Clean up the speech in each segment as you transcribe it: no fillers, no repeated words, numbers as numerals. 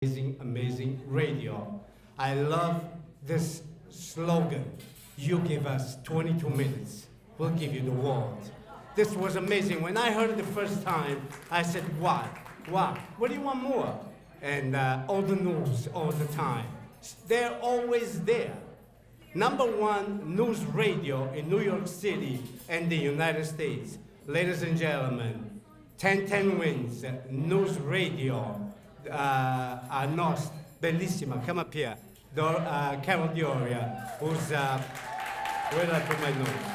amazing, amazing radio. I love this slogan. You give us 22 minutes, we'll give you the world. This was amazing. When I heard it the first time, I said, what? What do you want more? And all the news, all the time. They're always there. #1 news radio in New York City and the United States. Ladies and gentlemen, 1010 Wins, news radio, bellissima, come up here, Carol Dioria, who's, where did I put my notes?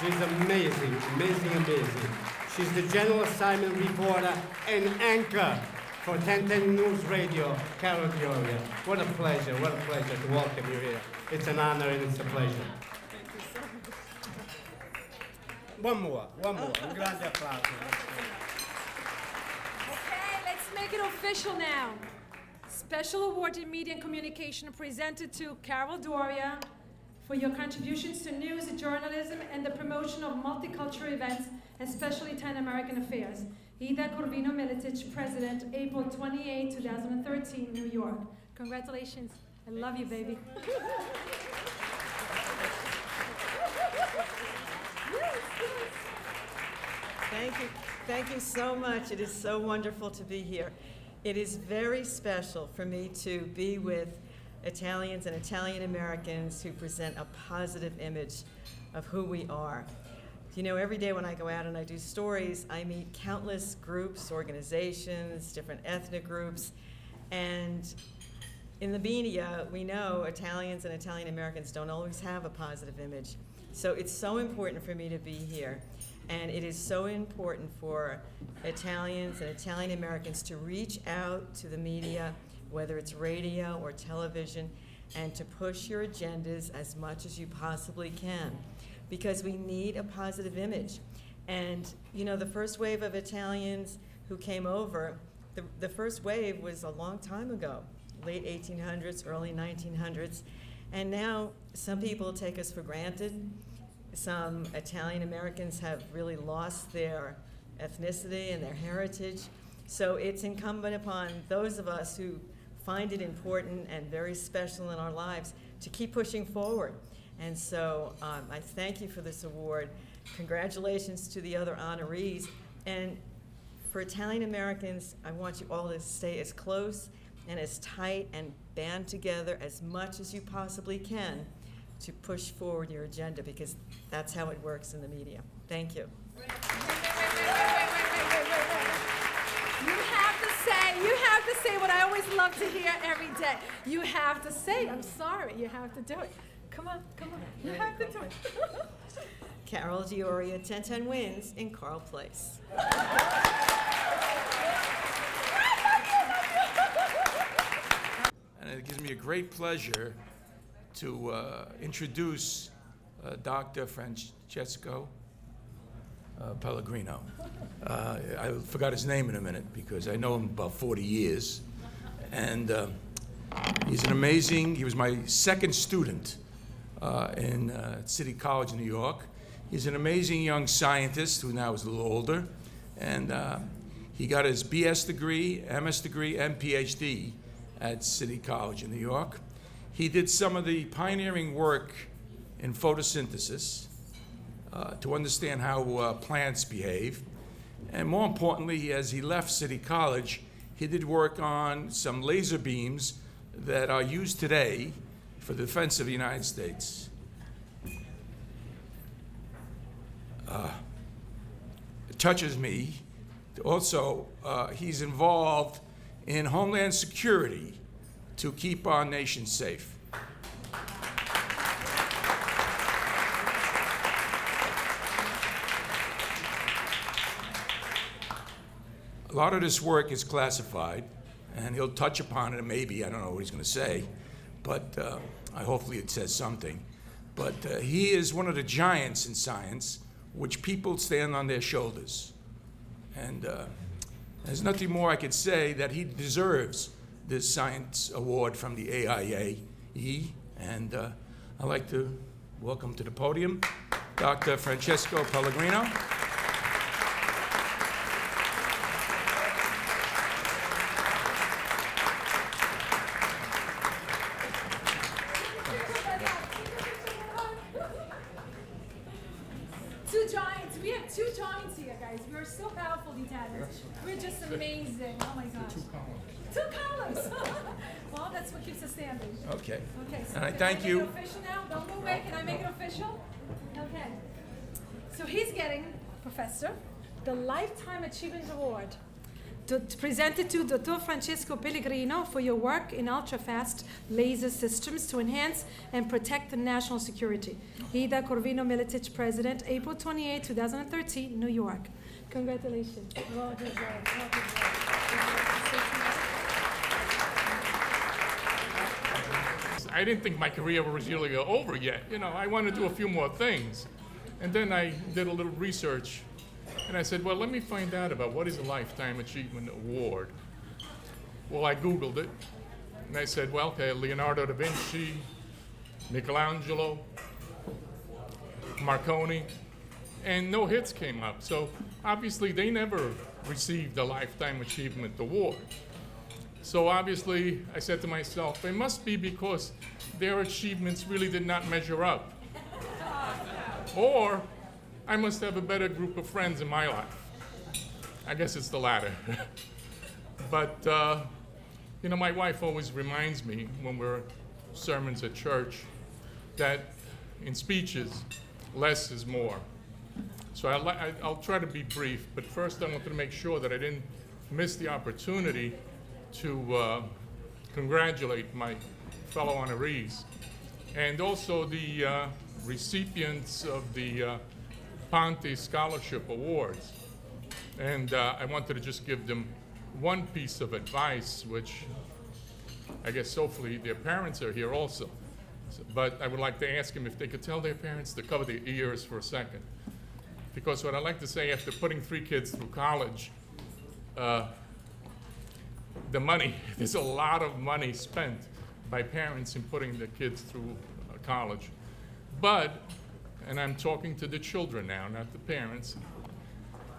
She's amazing, amazing, amazing. She's the general assignment reporter and anchor for 1010 News Radio, Carol Dioria. What a pleasure to welcome you here. It's an honor and it's a pleasure. Thank you so much. One more. Un grande applauso. Okay, let's make it official now. Special award in media and communication presented to Carol Dioria for your contributions to news, journalism, and the promotion of multicultural events, especially Italian-American affairs. Ida Corvino Militic, President, April 28, 2013, New York. Congratulations. I love you, baby. Thank you so much. It is so wonderful to be here. It is very special for me to be with Italians and Italian Americans who present a positive image of who we are. You know, every day when I go out and I do stories, I meet countless groups, organizations, different ethnic groups, and in the media, we know Italians and Italian Americans don't always have a positive image. So it's so important for me to be here. And it is so important for Italians and Italian Americans to reach out to the media, whether it's radio or television, and to push your agendas as much as you possibly can, because we need a positive image. And you know, the first wave of Italians who came over, the first wave was a long time ago, late 1800s, early 1900s, and now some people take us for granted. Some Italian Americans have really lost their ethnicity and their heritage. So it's incumbent upon those of us who find it important and very special in our lives to keep pushing forward. And so I thank you for this award. Congratulations to the other honorees. And for Italian Americans, I want you all to stay as close and as tight and band together as much as you possibly can to push forward your agenda, because that's how it works in the media. Thank you. Wait. You have to say what I always love to hear every day. You have to say, I'm sorry, you have to do it. Come on, you have to do it. Carol Dioria, 1010 Wins in Carl Place. And it gives me a great pleasure to introduce Dr. Francesco Pellegrino. I forgot his name in a minute because I know him about 40 years. And he was my second student in City College in New York. He's an amazing young scientist who now is a little older. And he got his BS degree, MS degree, and PhD at City College in New York. He did some of the pioneering work in photosynthesis to understand how plants behave. And more importantly, as he left City College, he did work on some laser beams that are used today for the defense of the United States. It touches me. Also, he's involved in Homeland Security to keep our nation safe. A lot of this work is classified, and he'll touch upon it, maybe, I don't know what he's going to say, but hopefully it says something. But he is one of the giants in science, which people stand on their shoulders. And there's nothing more I could say that he deserves this science award from the AIAE, and I'd like to welcome to the podium Dr. Francesco Pellegrino. guys. We are so powerful, the Italians. We're just amazing. Oh my gosh. Two columns. Well, that's what keeps us standing. Okay. Okay, so All right, can thank I make you. it official now? Don't go away. Can I make it official? Okay. So he's getting, Professor, the Lifetime Achievement Award. Presented to Dr. Francesco Pellegrino for your work in ultra-fast laser systems to enhance and protect the national security. Ida Corvino Milicic, President, April 28, 2013, New York. Congratulations. Well deserved. Well deserved. I didn't think my career was really over yet. You know, I wanted to do a few more things. And then I did a little research. And I said, well, let me find out about what is a Lifetime Achievement Award. Well, I Googled it, and I said, well, okay, Leonardo da Vinci, Michelangelo, Marconi, and no hits came up. So obviously they never received a Lifetime Achievement Award. So obviously I said to myself, it must be because their achievements really did not measure up. Or I must have a better group of friends in my life. I guess it's the latter. But, you know, my wife always reminds me when we're sermons at church that in speeches, less is more. So I'll try to be brief, but first I wanted to make sure that I didn't miss the opportunity to congratulate my fellow honorees and also the recipients of the Ponte Scholarship Awards. And I wanted to just give them one piece of advice, which I guess hopefully their parents are here also. But I would like to ask them if they could tell their parents to cover their ears for a second. Because what I like to say, after putting 3 kids through college, the money, there's a lot of money spent by parents in putting their kids through college. But, and I'm talking to the children now, not the parents,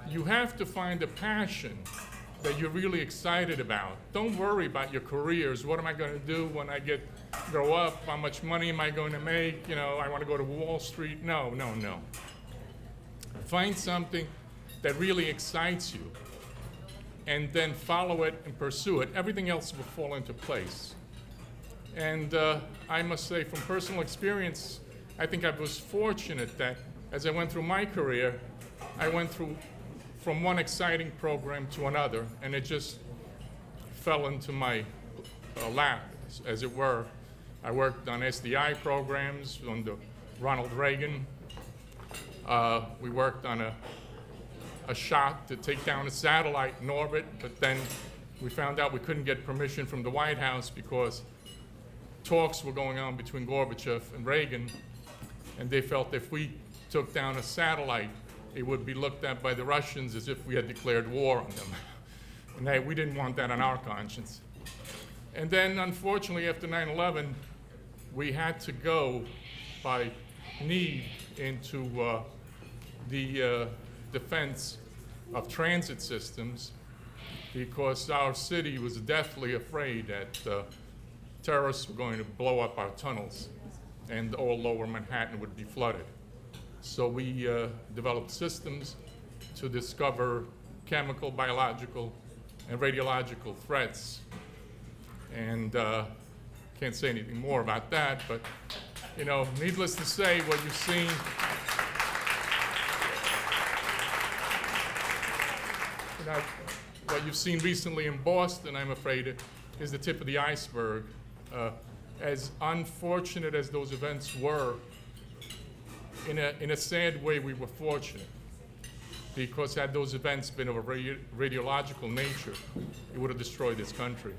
you have to find a passion that you're really excited about. Don't worry about your careers. What am I going to do when I grow up? How much money am I going to make? You know, I want to go to Wall Street. No, no, no. Find something that really excites you and then follow it and pursue it. Everything else will fall into place. And I must say, from personal experience, I think I was fortunate that as I went through my career, I went through from one exciting program to another, and it just fell into my lap, as it were. I worked on SDI programs under Ronald Reagan. We worked on a shot to take down a satellite in orbit, but then we found out we couldn't get permission from the White House because talks were going on between Gorbachev and Reagan, and they felt if we took down a satellite, it would be looked at by the Russians as if we had declared war on them. And we didn't want that on our conscience. And then, unfortunately, after 9/11, we had to go by need into the defense of transit systems because our city was deathly afraid that terrorists were going to blow up our tunnels and all lower Manhattan would be flooded. So we developed systems to discover chemical, biological, and radiological threats. And can't say anything more about that, but you know, needless to say, what you've seen what you've seen recently in Boston, I'm afraid, is the tip of the iceberg. As unfortunate as those events were, in a sad way, we were fortunate, because had those events been of a radiological nature, it would have destroyed this country.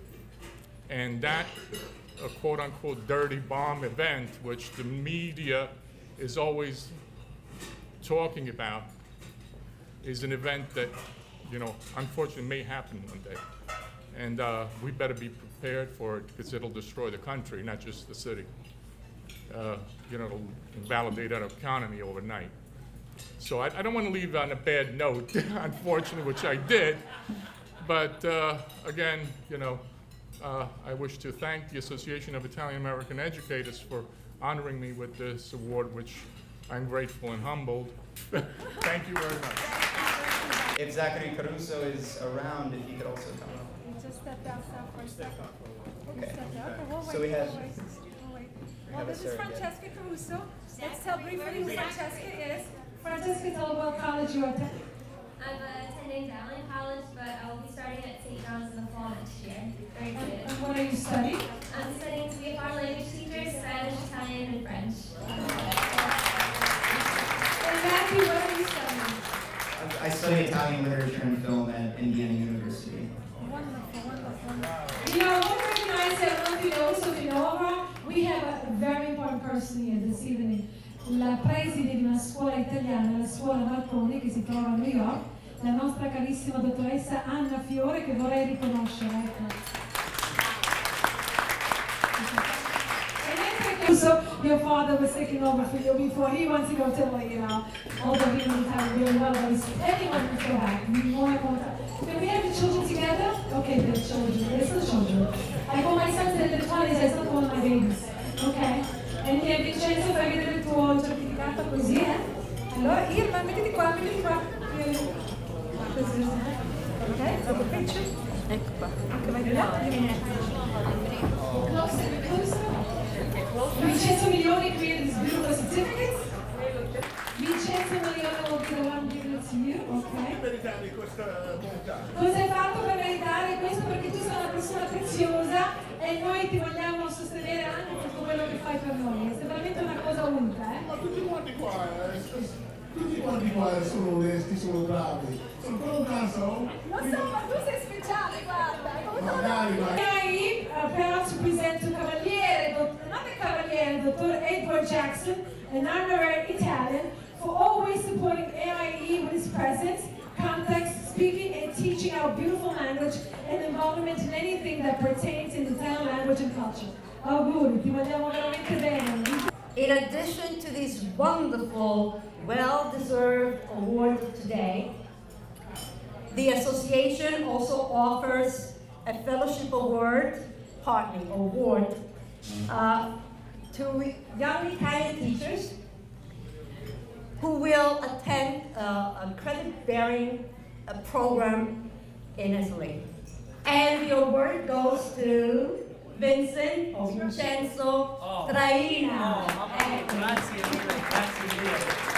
And that, a quote-unquote dirty bomb event, which the media is always talking about, is an event that, you know, unfortunately may happen one day. And we better be prepared for it, because it'll destroy the country, not just the city. You know, it'll invalidate our economy overnight. So I don't want to leave on a bad note, unfortunately, which I did. But again, you know, I wish to thank the Association of Italian American Educators for honoring me with this award, which I'm grateful and humbled. Thank you very much. If Zachary Caruso is around, if he could also come up. Just step outside for a second. Okay. Okay, we'll wait. So we have. We'll wait. Well, have a this is surrogate. Francesco Caruso. Let's tell briefly who Francesca is. Francesca, tell what college you attend. I'm attending Dowling College, but I will be starting at St. John's in the fall next year. Very excited. And what are you studying? I'm studying to be a foreign language teacher, Spanish, Italian, and French. And Matthew, what are you studying? I study Italian literature and film at Indiana University. Wonderful, wonderful. You know, I want to recognize that one thing also, if you know her, we have a very important person here this evening. La preside di una scuola italiana, la scuola Marconi, che si trova a New York, la nostra carissima dottoressa Anna Fiore, che vorrei riconoscere. Ecco. So your father was taking over for you before. He wants to go to Italy, you know. Although he doesn't have really well, but anyone can go back. Can we have the children together? Okay, the children. There's the children. I got my sons in the 20s. I still want my babies. Okay? E Vincenzo, fai vedere il tuo certificato così, eh? Allora, Irma, mettiti qua, mettiti qua. Ok, dopo picture. Ecco qua. Anche vai di là. Vincenzo Milioni created this beautiful certificate. Vincenzo Milioni will be the one giving it to you, ok? Cosa hai fatto per meritare questo? Perché tu sei una persona preziosa e noi ti vogliamo sostenere anche per tutto quello che fai per noi. È veramente una cosa unica, eh? Ma tutti quanti qua sono onesti, sono bravi. Sono quello caso? Lo so, ma tu sei speciale, guarda. Magari, ma... AIAE, proud to present to Cavaliere, not the Cavaliere, Dr. Edward Jackson, an honorary Italian, for always supporting AIAE with his presence, context, speaking and teaching our beautiful language and involvement in anything that pertains in the Italian language and culture. Auguri, ti vogliamo veramente bene. In addition to this wonderful, well-deserved award today, the association also offers a fellowship award to young Italian teachers who will attend a credit-bearing program in Italy. And the award goes to Vincent o Vincenzo Traina. Grazie mille, grazie mille.